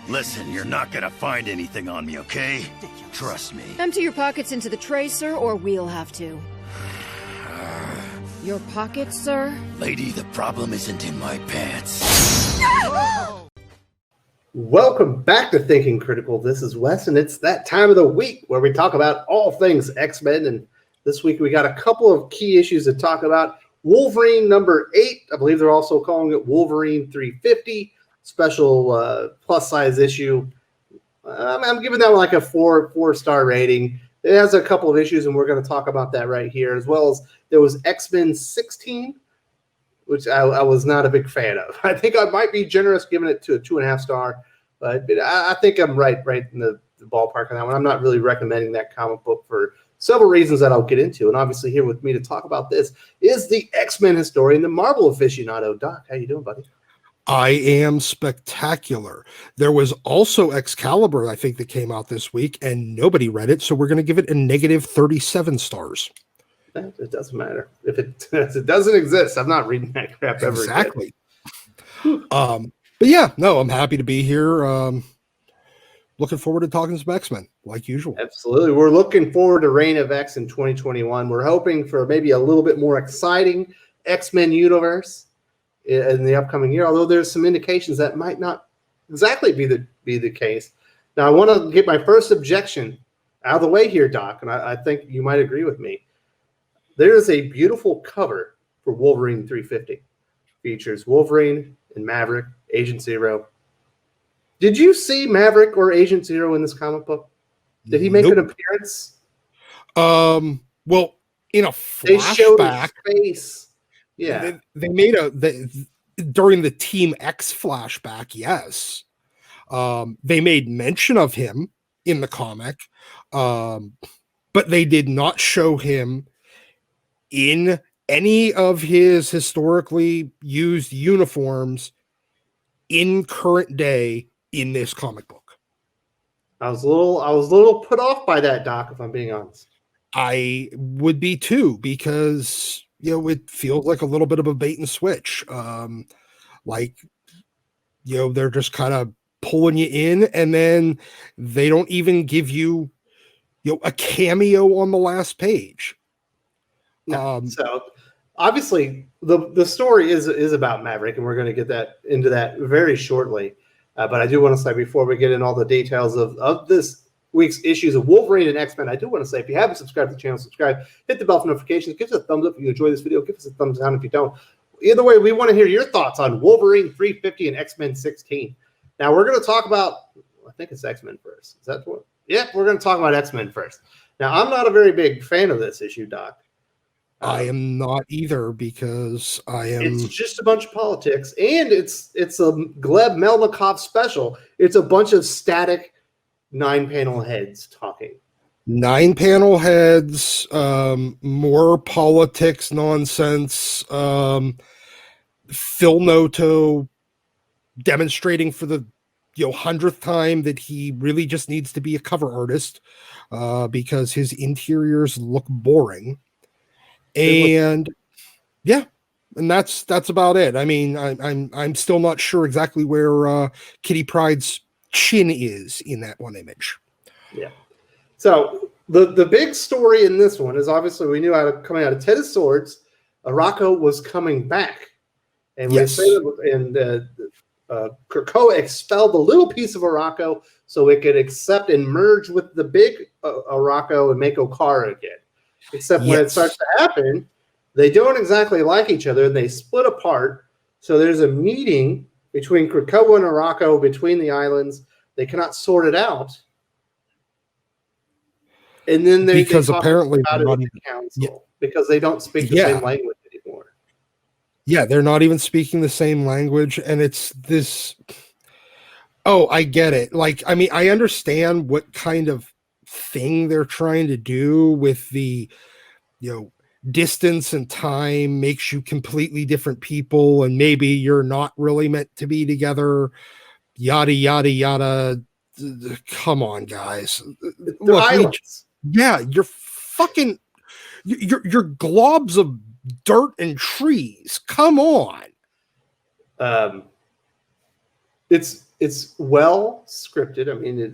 Listen, you're not gonna find anything on me, okay? Trust me. Empty your pockets into the tray, sir, or we'll have to. Your pockets, sir? Lady, the problem isn't in my pants. Welcome back to Thinking Critical. This is Wes, and it's that time of the week where we talk about all things X-Men. And this week we got a couple of key issues to talk about. Wolverine number 8. I believe they're also calling it Wolverine 350. Special plus-size issue. I'm giving that one like a four-star rating. It has a couple of issues, and we're going to talk about that right here, as well as there was X-Men 16, which I was not a big fan of. I think I might be generous giving it to a 2.5 star, but I think I'm right in the ballpark on that one. I'm not really recommending that comic book for several reasons that I'll get into. And obviously here with me to talk about this is the X-Men historian, the Marvel aficionado. Doc, how you doing, buddy? I am spectacular. There was also Excalibur, I think, that came out this week, and nobody read it, so we're going to give it a negative 37 stars. It doesn't matter. If it doesn't exist, I'm not reading that crap ever Exactly. But yeah, no, I'm happy to be here. Looking forward to talking some X-Men, like usual. Absolutely. We're looking forward to Reign of X in 2021. We're hoping for maybe a little bit more exciting X-Men universe in the upcoming year, although there's some indications that might not exactly be the case. Now, I want to get my first objection out of the way here, Doc, and I think you might agree with me. There is a beautiful cover for Wolverine 350. Features Wolverine and Maverick, Agent Zero. Did you see Maverick or Agent Zero in this comic book? Did he make an appearance? Well, in a flashback, they showed his face. Yeah, they made during the Team X flashback. Yes, they made mention of him in the comic, but they did not show him in any of his historically used uniforms in current day in this comic book. I was a little put off by that, Doc, if I'm being honest. I would be too, because it feels like a little bit of a bait and switch. They're just kind of pulling you in, and then they don't even give you, a cameo on the last page. No. So obviously the story is about Maverick, and we're going to get into that very shortly. But I do want to say, before we get in all the details of this week's issues of Wolverine and X-Men, I do want to say, if you haven't subscribed to the channel, subscribe, hit the bell for notifications, give us a thumbs up if you enjoy this video, give us a thumbs down if you don't. Either way, we want to hear your thoughts on Wolverine 350 and X-Men 16. Now, we're going to talk about, I think it's X-Men first. Is that what? Yeah, we're going to talk about X-Men first. Now, I'm not a very big fan of this issue, Doc. I am not either, because it's just a bunch of politics, and it's a Gleb Melnikov special. It's a bunch of static 9-panel heads talking. 9-panel heads, more politics nonsense. Phil Noto demonstrating for the 100th time that he really just needs to be a cover artist, because his interiors look boring. And that's about it. I mean, I'm still not sure exactly where Kitty Pryde's chin is in that one image. Yeah. So the big story in this one is, obviously, we knew coming out of Ten of Swords, Arrako was coming back, and yes. Krakoa expelled the little piece of Arrako so it could accept and merge with the big Arrako and make Okara again. Except when it starts to happen, they don't exactly like each other, and they split apart. So there's a meeting between Krakoa and Arrako between the islands. They cannot sort it out. And then they talk apparently about it with the council, because they don't speak the same language anymore. Yeah, they're not even speaking the same language, and it's this. Oh, I get it. I understand what kind of thing they're trying to do with the, distance and time makes you completely different people, and maybe you're not really meant to be together. Yada yada yada. Come on, guys. Look, you're fucking. You're globs of dirt it's it's well scripted. I mean,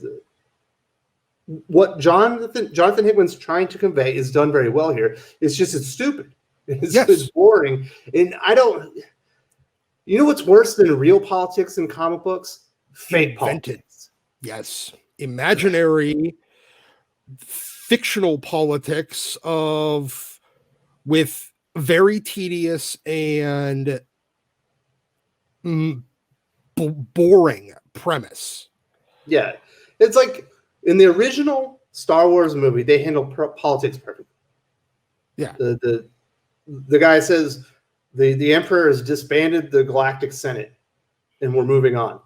what Jonathan Hickman's trying to convey is done very well here. It's just it's stupid. It's boring, and I don't. You know what's worse than real politics in comic books? Fake politics. Yes, imaginary, fictional politics with very tedious and boring premise. Yeah, it's like in the original Star Wars movie, they handle politics perfectly. Yeah, the guy says the Emperor has disbanded the Galactic Senate, and we're moving on,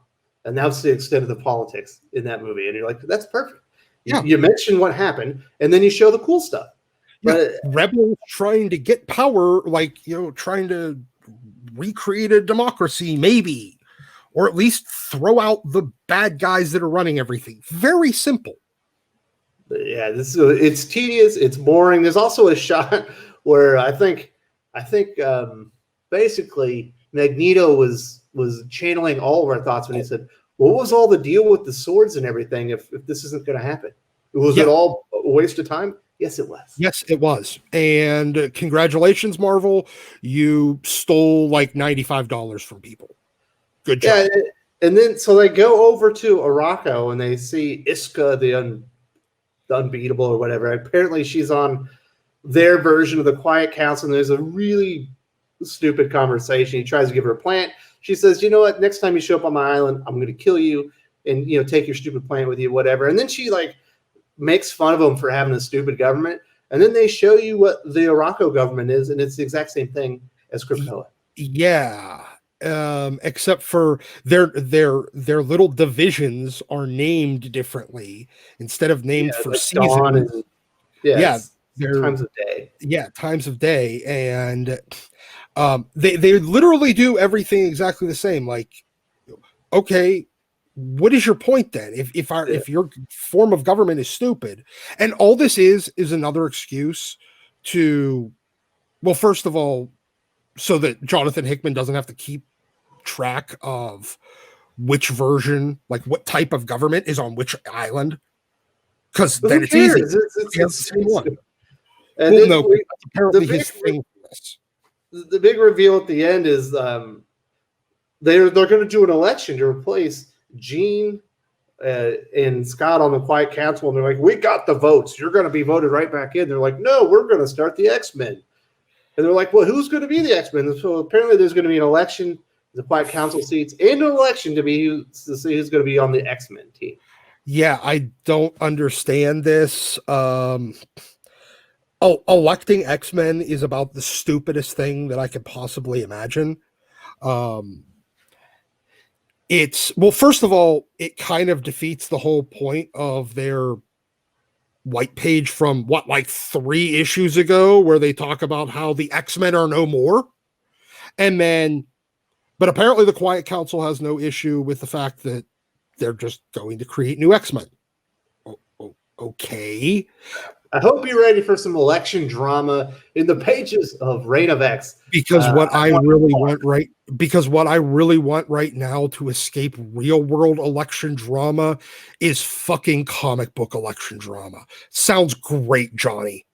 and that's the extent of the politics in that movie. And you're like, that's perfect. Yeah. You mention what happened, and then you show the cool stuff. But rebels trying to get power, trying to recreate a democracy, maybe, or at least throw out the bad guys that are running everything. Very simple. Yeah, it's tedious. It's boring. There's also a shot where I think basically Magneto was channeling all of our thoughts when he said, "What was all the deal with the swords and everything? If this isn't going to happen, was it all a waste of time?" Yes, it was. Yes, it was. And congratulations, Marvel. You stole like $95 from people. Good job. Yeah, and then so they go over to Arrako and they see Iska, the unbeatable or whatever. Apparently she's on their version of the Quiet Council, and there's a really stupid conversation. He tries to give her a plant. She says, "You know what? Next time you show up on my island, I'm going to kill you and take your stupid plant with you, whatever." And then she makes fun of him for having a stupid government. And then they show you what the Arrako government is, and it's the exact same thing as Krakoa. Yeah. Except for their little divisions are named differently instead of named for seasons. Times of day. Yeah, times of day. And they literally do everything exactly the same. Like, okay, what is your point then? If your form of government is stupid, and all this is another excuse to, well, first of all, so that Jonathan Hickman doesn't have to keep track of which version, like what type of government is on which island, because then it's easy. It's the same one. And well, no, apparently his thing. The big reveal at the end is they're going to do an election to replace Jean and Scott on the Quiet Council, and they're like, "We got the votes. You're going to be voted right back in." They're like, "No, we're going to start the X-Men." And they're like, "Well, who's going to be the X-Men?" So apparently there's going to be an election, the Quiet Council seats, and an election to see who's going to be on the X-Men team. Yeah, I don't understand this. Electing X-Men is about the stupidest thing that I could possibly imagine. First of all, it kind of defeats the whole point of their white page from 3 issues ago, where they talk about how the X-Men are no more. But apparently the Quiet Council has no issue with the fact that they're just going to create new X-Men. Okay. I hope you're ready for some election drama in the pages of Reign of X. Because what I really want right now to escape real world election drama is fucking comic book election drama. Sounds great, Johnny.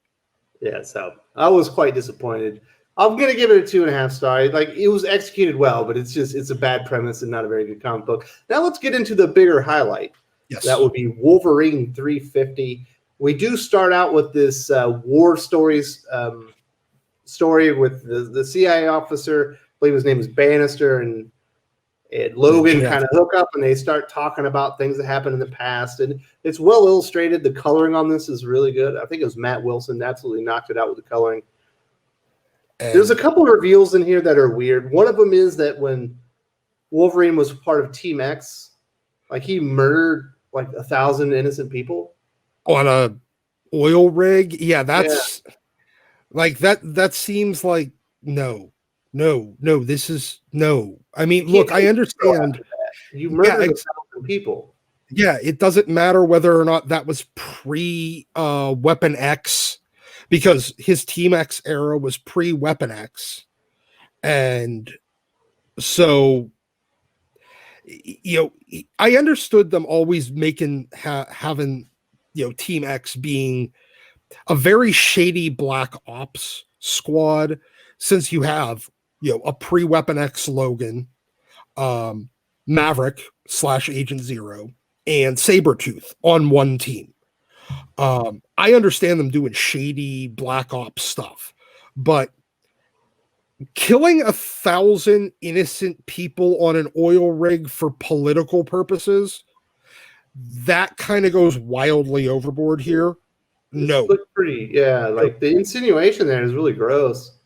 Yeah, so I was quite disappointed. I'm gonna give it a 2.5 star. Like, it was executed well, but it's a bad premise and not a very good comic book. Now let's get into the bigger highlight. Yes. That would be Wolverine 350. We do start out with this war story with the CIA officer. I believe his name is Bannister, and Logan kind of hook up, and they start talking about things that happened in the past. And it's well illustrated. The coloring on this is really good. I think it was Matt Wilson absolutely knocked it out with the coloring. There's a couple of reveals in here that are weird. One of them is that when Wolverine was part of Team X, he murdered 1,000 innocent people on a oil rig. Yeah, that's that seems like no. This is no. I mean, look, I understand. You murdered 1,000 people. Yeah, it doesn't matter whether or not that was pre Weapon X, because his Team X era was pre Weapon X, and so I understood them always having, Team X being a very shady black ops squad, since you have, a pre-Weapon X Logan, Maverick / Agent Zero, and Sabretooth on one team. I understand them doing shady black ops stuff, but killing 1,000 innocent people on an oil rig for political purposes, that kind of goes wildly overboard here. No. Look pretty, like the insinuation there is really gross.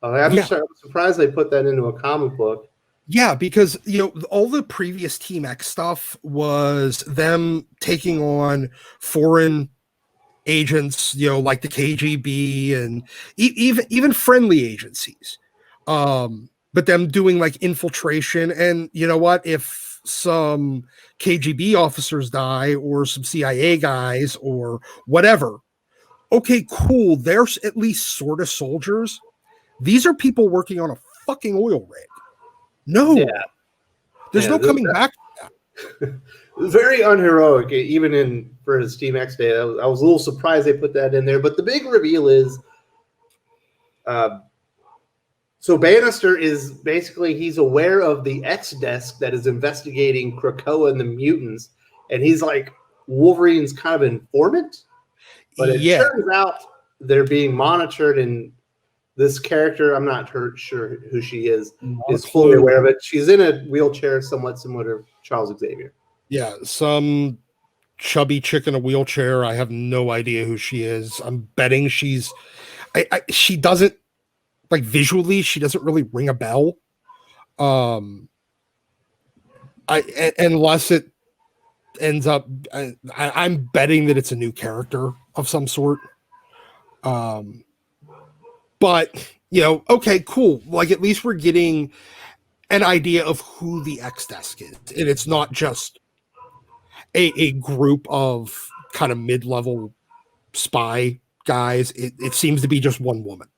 I'm surprised they put that into a comic book. Yeah, because all the previous Team X stuff was them taking on foreign agents, like the KGB and even friendly agencies, but them doing like infiltration. And you know what? If some KGB officers die or some CIA guys or whatever, okay, cool. There's at least sort of soldiers. These are people working on a fucking oil rig. No, there's no coming back to that. Very unheroic, even for his Team X day. I was a little surprised they put that in there. But the big reveal is, so Bannister is basically, he's aware of the X desk that is investigating Krakoa and the mutants, and he's like Wolverine's kind of informant. But it turns out they're being monitored, and this character, I'm not sure who she is fully aware of it. She's in a wheelchair, somewhat similar to Charles Xavier. Yeah, some chubby chick in a wheelchair. I have no idea who she is. I'm betting she doesn't, like, visually, she doesn't really ring a bell. Unless it ends up, I'm betting that it's a new character of some sort. But, okay, cool. Like, at least we're getting an idea of who the X-Desk is. And it's not just a group of kind of mid-level spy guys. It seems to be just one woman.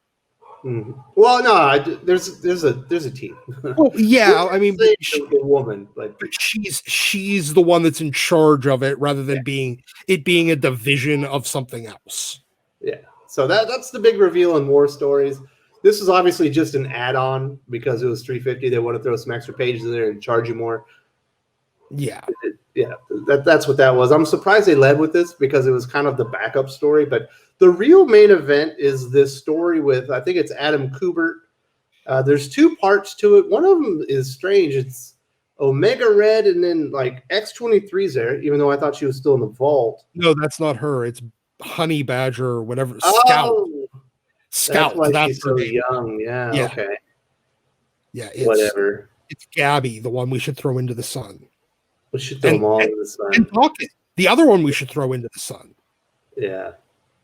Mm-hmm. Well, no, there's a team. Well, yeah, I mean, the woman, but she's the one that's in charge of it, rather than being a division of something else. Yeah. So that's the big reveal in War Stories. This is obviously just an add-on because it was $350. They want to throw some extra pages in there and charge you more. Yeah. That's what that was. I'm surprised they led with this because it was kind of the backup story. But the real main event is this story with, I think it's Adam Kubert. There's two parts to it. One of them is strange. It's Omega Red and then like X-23's there, even though I thought she was still in the vault. No, that's not her. It's Honey Badger or whatever. Scout. That's why she's so young. Yeah. Okay. Yeah. Whatever. It's Gabby, the one we should throw into the sun. We should throw them all into the sun. And Pocket, the other one we should throw into the sun. Yeah.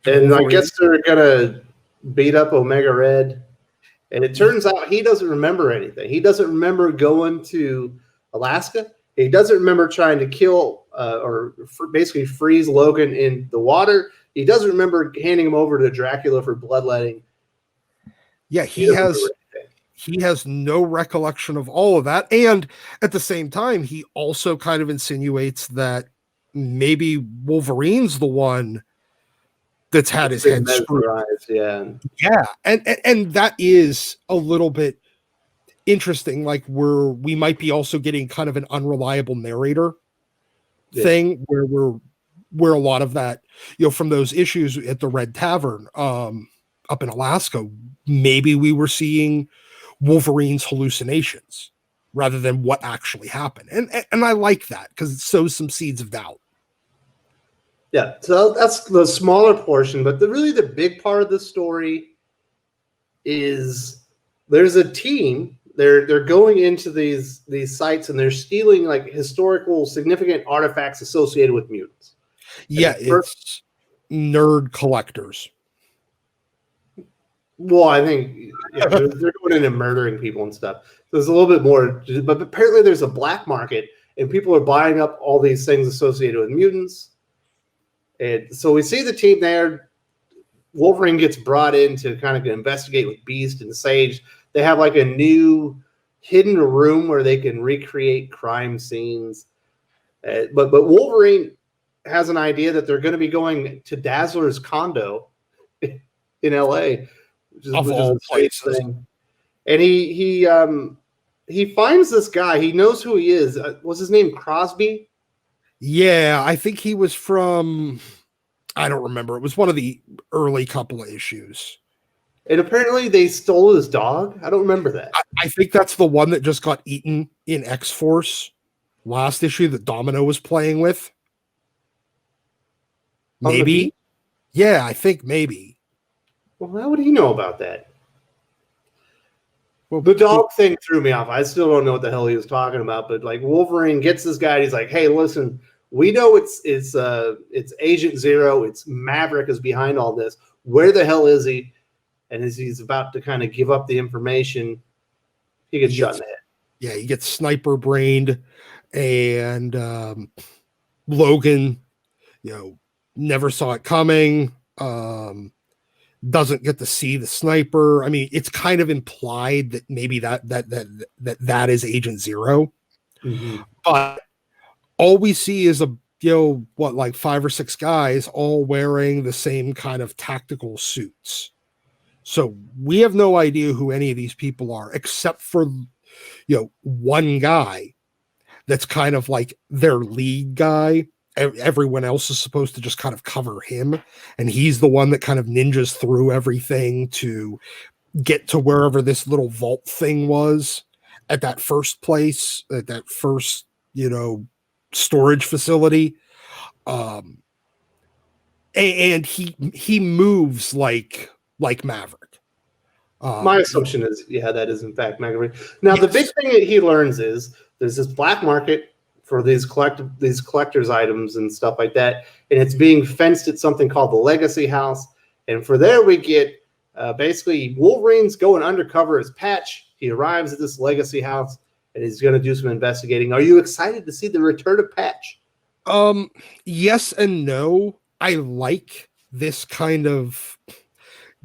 And I guess they're gonna beat up Omega Red. And it turns out he doesn't remember anything. He doesn't remember going to Alaska. He doesn't remember trying to kill basically freeze Logan in the water. He doesn't remember handing him over to Dracula for bloodletting. Yeah, he has no recollection of all of that. And at the same time, he also kind of insinuates that maybe Wolverine's the one that's had his head screwed. Yeah. And that is a little bit interesting. Like we might be also getting kind of an unreliable narrator thing where a lot of that, from those issues at the Red Tavern up in Alaska, maybe we were seeing Wolverine's hallucinations rather than what actually happened. And I like that because it sows some seeds of doubt. Yeah, so that's the smaller portion, but really the big part of the story is there's a team. They're going into these sites and they're stealing like historical significant artifacts associated with mutants. Yeah, it's nerd collectors. Well, I think they're going in and murdering people and stuff. So there's a little bit more, but apparently there's a black market and people are buying up all these things associated with mutants. And so we see the team there. Wolverine gets brought in to kind of investigate with Beast and Sage. They have like a new hidden room where they can recreate crime scenes. But Wolverine has an idea that they're going to be going to Dazzler's condo in LA, which is a strange thing. And he finds this guy. He knows who he is. Was his name Crosby? Yeah, I think he was from, I don't remember. It was one of the early couple of issues. And apparently they stole his dog. I don't remember that. I think that's the one that just got eaten in X-Force last issue that Domino was playing with. Maybe. Yeah, I think maybe. Well, how would he know about that? Well, the dog thing threw me off. I still don't know what the hell he was talking about, but like Wolverine gets this guy and he's like, hey, listen, we know it's Agent Zero, it's Maverick is behind all this. Where the hell is he? And as he's about to kind of give up the information, he gets shot in the head. Yeah, he gets sniper brained, and Logan, never saw it coming. Doesn't get to see the sniper. I mean, it's kind of implied that maybe that is Agent Zero, but all we see is like 5 or 6 guys all wearing the same kind of tactical suits. So we have no idea who any of these people are, except for, one guy that's kind of like their lead guy. Everyone else is supposed to just kind of cover him. And he's the one that kind of ninjas through everything to get to wherever this little vault thing was at that first place, at that first, storage facility. And he moves like Maverick. My assumption is, that is in fact Maverick. Now, yes. The big thing that he learns is there's this black market for these collector's items and stuff like that, and it's being fenced at something called the Legacy House. And for there, we get basically Wolverine's going undercover as Patch. He arrives at this Legacy House, and he's going to do some investigating. Are you excited to see the return of Patch? Yes and no. I like this kind of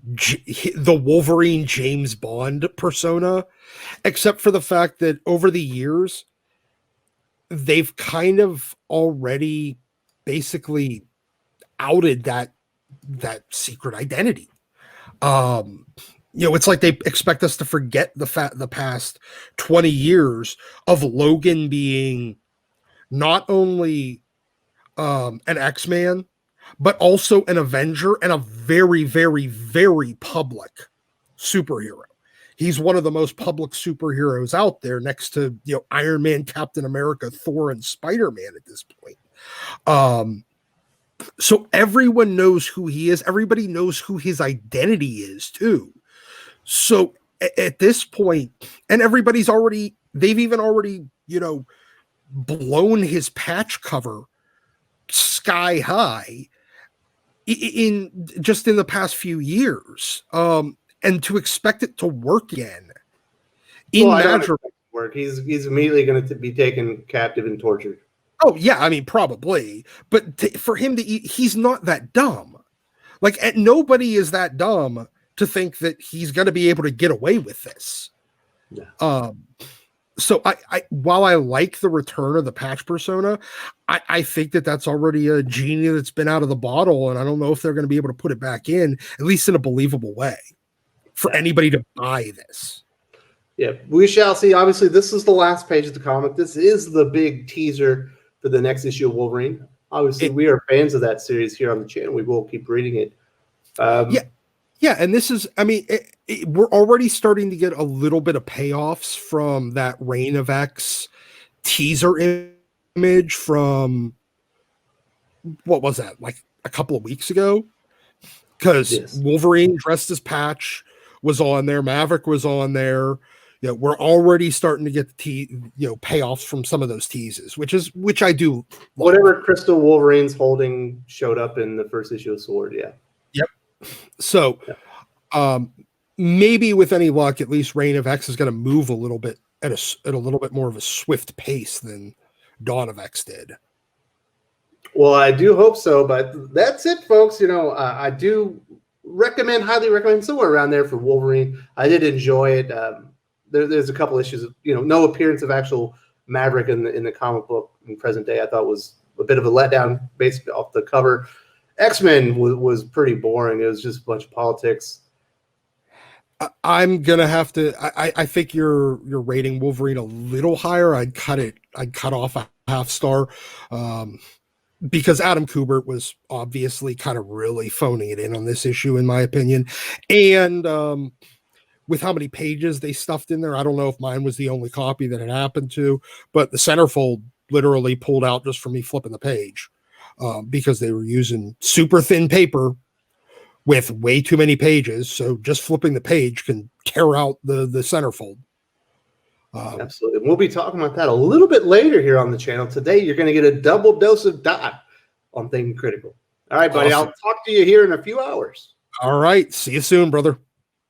the Wolverine James Bond persona, except for the fact that over the years they've kind of already basically outed that secret identity. It's like they expect us to forget the past 20 years of Logan being not only an X-Man, but also an Avenger and a very, very, very public superhero. He's one of the most public superheroes out there, next to Iron Man, Captain America, Thor, and Spider-Man at this point. So everyone knows who he is. Everybody knows who his identity is too. So at this point, and they've even already blown his patch cover sky high in the past few years. And to expect it to work again work. He's immediately going to be taken captive and tortured. Oh yeah, I mean probably, but for him to he's not that dumb. Like nobody is that dumb to think that he's going to be able to get away with this. Yeah. So I while I like the return of the Patch persona, I think that's already a genie that's been out of the bottle, and I don't know if they're going to be able to put it back in, at least in a believable way, for anybody to buy this. Yeah, we shall see. Obviously, this is the last page of the comic. This is the big teaser for the next issue of Wolverine. Obviously, we are fans of that series here on the channel. We will keep reading it. Yeah, and this is, I mean, we're already starting to get a little bit of payoffs from that Reign of X teaser image from, what was that, like a couple of weeks ago? Because Wolverine dressed as Patch was on there, Maverick was on there. We're already starting to get the payoffs from some of those teases, which I do love. Whatever crystal Wolverine's holding showed up in the first issue of Sword, yeah. Yep. So maybe with any luck, at least Reign of X is going to move a little bit at a little bit more of a swift pace than Dawn of X did. Well, I do hope so, but that's it, folks. I do highly recommend somewhere around there for Wolverine. I did enjoy it. there's a couple issues. No appearance of actual Maverick in the comic book in present day. I thought was a bit of a letdown based off the cover. X-Men was pretty boring. It was just a bunch of politics. I'm gonna have to. I think you're rating Wolverine a little higher. I'd cut off a half star, because Adam Kubert was obviously kind of really phoning it in on this issue, in my opinion. And with how many pages they stuffed in there, I don't know if mine was the only copy that it happened to, but the centerfold literally pulled out just from me flipping the page, because they were using super thin paper with way too many pages. So just flipping the page can tear out the centerfold. Absolutely. And we'll be talking about that a little bit later here on the channel. Today, you're going to get a double dose of Dot on Thinking Critical. All right, buddy. Awesome. I'll talk to you here in a few hours. All right. See you soon, brother.